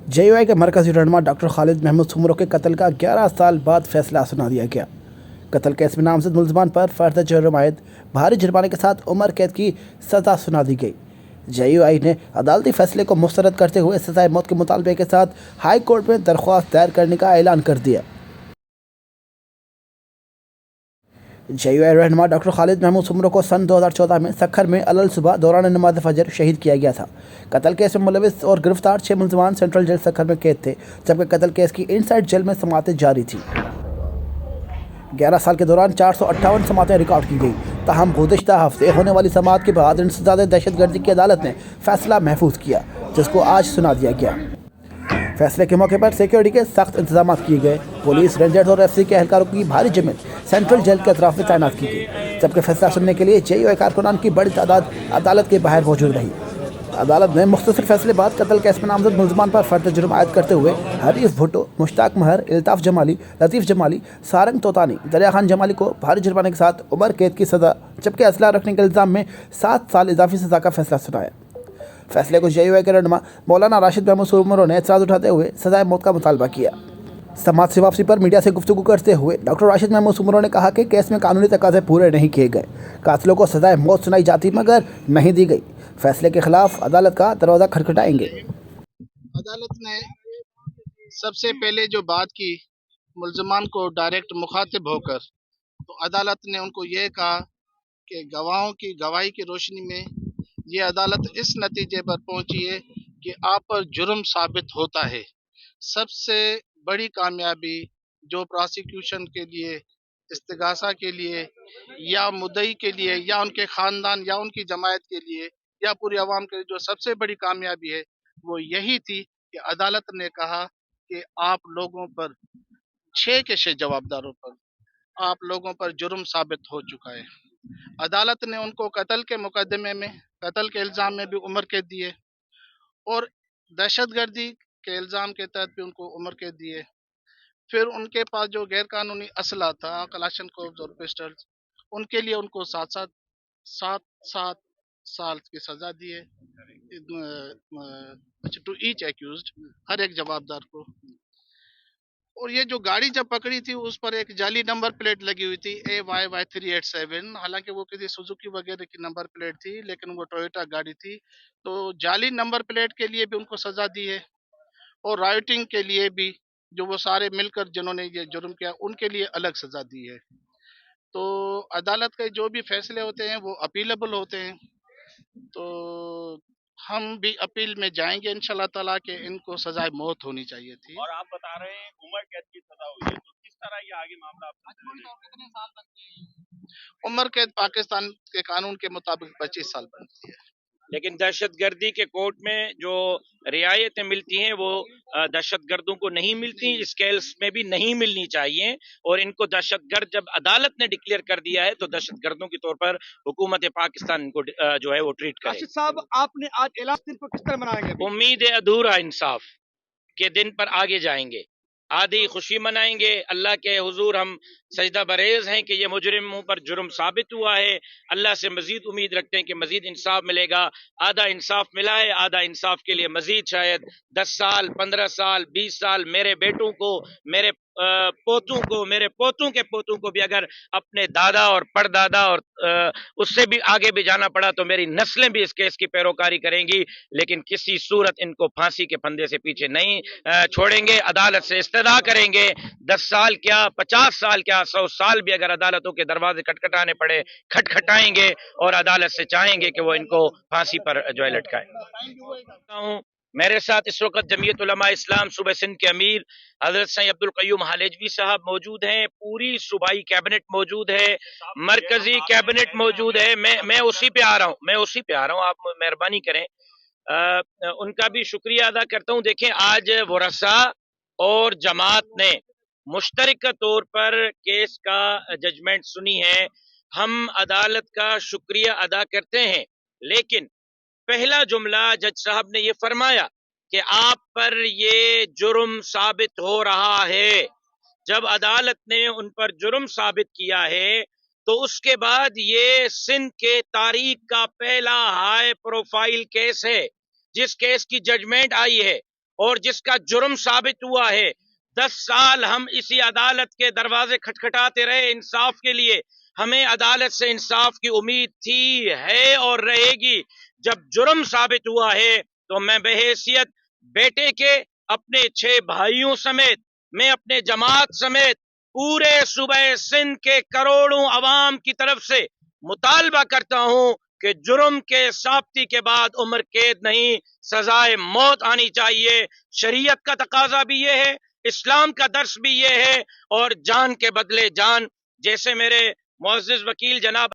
JUI کے مرکزی رہنما ڈاکٹر خالد محمود سمرو کے قتل کا 11 سال بعد فیصلہ سنا دیا گیا۔ قتل کیس میں نامزد ملزمان پر فرد جرم عائد بھاری جرمانے کے ساتھ عمر قید کی سزا سنا دی گئی۔ JUI نے عدالتی فیصلے کو مسترد کرتے ہوئے سزائے موت کے مطالبے کے ساتھ ہائی کورٹ میں درخواست دائر کرنے کا اعلان کر دیا۔ JUI رہنما ڈاکٹر خالد محمود سمرو کو سن 2014 میں سکھر میں علل صبح دوران نماز فجر شہید کیا گیا تھا۔ قتل کیس میں ملوث اور گرفتار 6 ملزمان سینٹرل جیل سکھر میں قید تھے، جبکہ قتل کیس کی ان سائڈ جیل میں سماعتیں جاری تھیں۔ 11 سال کے دوران 458 سماعتیں ریکارڈ کی گئی، تاہم گزشتہ ہفتے ہونے والی سماعت کے بعد انسداد دہشت گردی کی عدالت نے فیصلہ محفوظ کیا، جس کو آج سنا دیا گیا۔ فیصلے کے موقع پر سیکیورٹی کے سخت انتظامات کیے گئے۔ پولیس، رینجرز اور FC کے اہلکاروں کی بھاری جمع سینٹرل جیل کے اطراف میں تعینات کی گئی، جبکہ فیصلہ سننے کے لیے JUI کارکنان کی بڑی تعداد عدالت کے باہر موجود رہی۔ عدالت نے مختصر فیصلے بعد قتل کیس میں نامزد ملزمان پر فرد جرم عائد کرتے ہوئے حریف بھٹو، مشتاق مہر، الطاف جمالی، لطیف جمالی، سارنگ توتانی، دریا خان جمالی کو بھاری جرمانے کے ساتھ عمر قید کی سزا، جبکہ اسلحہ رکھنے کے الزام میں 7 سال اضافی سزا کا فیصلہ سنایا۔ فیصلے کو JUI کے رہنما مولانا راشد محمود سمرو نے اعتراض اٹھاتے ہوئے سزائے موت کا مطالبہ کیا۔ سماعت سے واپسی پر میڈیا سے گفتگو کرتے ہوئے ڈاکٹر راشد محمود سمرو نے کہا کہ کیس میں قانونی تقاضے پورے نہیں کیے گئے، قاتلوں کو سزائے موت سنائی جاتی مگر نہیں دی گئی۔ فیصلے کے خلاف عدالت کا دروازہ کھٹکھٹائیں گے۔ عدالت نے سب سے پہلے جو بات کی ملزمان کو ڈائریکٹ مخاطب ہو کر، تو عدالت نے ان کو یہ کہا کہ گواہوں کی گواہی کی روشنی میں یہ عدالت اس نتیجے پر پہنچی ہے کہ آپ پر جرم ثابت ہوتا ہے۔ سب سے بڑی کامیابی جو پراسیکیوشن کے لیے، استغاثہ کے لیے یا مدعی کے لیے یا ان کے خاندان یا ان کی جماعت کے لیے یا پوری عوام کے لیے جو سب سے بڑی کامیابی ہے وہ یہی تھی کہ عدالت نے کہا کہ آپ لوگوں پر 6 کے 6 جوابداروں پر آپ لوگوں پر جرم ثابت ہو چکا ہے۔ عدالت نے ان کو قتل کے مقدمے میں، قتل کے الزام میں بھی عمر قید دیے اور دہشت گردی کے الزام کے تحت بھی ان کو عمر قید دیے۔ پھر ان کے پاس جو غیر قانونی اسلحہ تھا، کلاشن کوف اور پسٹلز، ان کے لیے ان کو 7 سال کی سزا دی ہے ٹو ایچ ایکیوزڈ، ہر ایک جوابدار کو۔ اور یہ جو گاڑی جب پکڑی تھی اس پر ایک جعلی نمبر پلیٹ لگی ہوئی تھی AYY387، حالانکہ وہ کسی سوزوکی وغیرہ کی نمبر پلیٹ تھی لیکن وہ ٹویوٹا گاڑی تھی، تو جعلی نمبر پلیٹ کے لیے بھی ان کو سزا دی ہے اور رائٹنگ کے لیے بھی، جو وہ سارے مل کر جنہوں نے یہ جرم کیا ان کے لیے الگ سزا دی ہے۔ تو عدالت کے جو بھی فیصلے ہوتے ہیں وہ اپیلیبل ہوتے ہیں، تو ہم بھی اپیل میں جائیں گے انشاءاللہ تعالیٰ کہ ان کو سزائے موت ہونی چاہیے تھی۔ اور آپ بتا رہے ہیں عمر قید کی سزا ہوئی ہے، تو کس طرح یہ آگے معاملہ کتنے سال بنتے ہیں؟ عمر قید پاکستان کے قانون کے مطابق 25 سال بنتی ہے۔ لیکن دہشت گردی کے کورٹ میں جو رعایتیں ملتی ہیں وہ دہشت گردوں کو نہیں ملتی، اس کیس میں بھی نہیں ملنی چاہیے، اور ان کو دہشت گرد جب عدالت نے ڈکلیئر کر دیا ہے تو دہشت گردوں کے طور پر حکومت پاکستان ان کو جو ہے وہ ٹریٹ کرے۔ راشد صاحب، آپ نے آج اعلان دن کو کس طرح منائیں گے؟ امید ہے ادھورا انصاف کے دن پر آگے جائیں گے، آدھی خوشی منائیں گے، اللہ کے حضور ہم سجدہ بریز ہیں کہ یہ مجرموں پر جرم ثابت ہوا ہے، اللہ سے مزید امید رکھتے ہیں کہ مزید انصاف ملے گا۔ آدھا انصاف ملا ہے، آدھا انصاف کے لیے مزید شاید 10 سال، 15 سال، 20 سال میرے بیٹوں کو، میرے پوتوں کو، میرے پوتوں کے پوتوں کو بھی اگر اپنے دادا اور پردادا اور اس سے بھی آگے بھی جانا پڑا تو میری نسلیں بھی اس کیس کی پیروکاری کریں گی، لیکن کسی صورت ان کو پھانسی کے پھندے سے پیچھے نہیں چھوڑیں گے۔ عدالت سے استدعا کریں گے، 10 سال کیا 50 سال کیا 100 سال بھی اگر عدالتوں کے دروازے کھٹکھٹانے پڑے کھٹکھٹائیں گے، اور عدالت سے چاہیں گے کہ وہ ان کو پھانسی پر جو ہے لٹکائے۔ میرے ساتھ اس وقت جمعیت علماء اسلام صوبہ سندھ کے امیر حضرت سید عبدالقیوم حالیجوی صاحب موجود ہیں، پوری صوبائی کیبنٹ موجود ہے، مرکزی کیبنٹ موجود ہے۔ میں اسی پہ آ رہا ہوں، آپ مہربانی کریں، ان کا بھی شکریہ ادا کرتا ہوں۔ دیکھیں، آج ورثاء اور جماعت نے مشترکہ طور پر کیس کا ججمنٹ سنی ہے، ہم عدالت کا شکریہ ادا کرتے ہیں، لیکن پہلا جملہ جج صاحب نے یہ فرمایا کہ آپ پر یہ جرم ثابت ہو رہا ہے۔ جب عدالت نے ان پر جرم ثابت کیا ہے تو اس کے بعد یہ سندھ کے تاریخ کا پہلا ہائی پروفائل کیس ہے جس کیس کی ججمنٹ آئی ہے، اور جس کا جرم ثابت ہوا ہے، 10 سال ہم اسی عدالت کے دروازے کھٹکھٹاتے رہے انصاف کے لیے. ہمیں عدالت سے انصاف کی امید تھی، ہے اور رہے گی. جب جرم ثابت ہوا ہے تو میں بحیثیت بیٹے کے، اپنے 6 بھائیوں سمیت، میں اپنے جماعت سمیت پورے صوبہ سندھ کے کروڑوں عوام کی طرف سے مطالبہ کرتا ہوں کہ جرم کے ثابتی کے بعد عمر قید نہیں، سزائے موت آنی چاہیے. شریعت کا تقاضا بھی یہ ہے، اسلام کا درس بھی یہ ہے، اور جان کے بدلے جان، جیسے میرے معزز وکیل جناب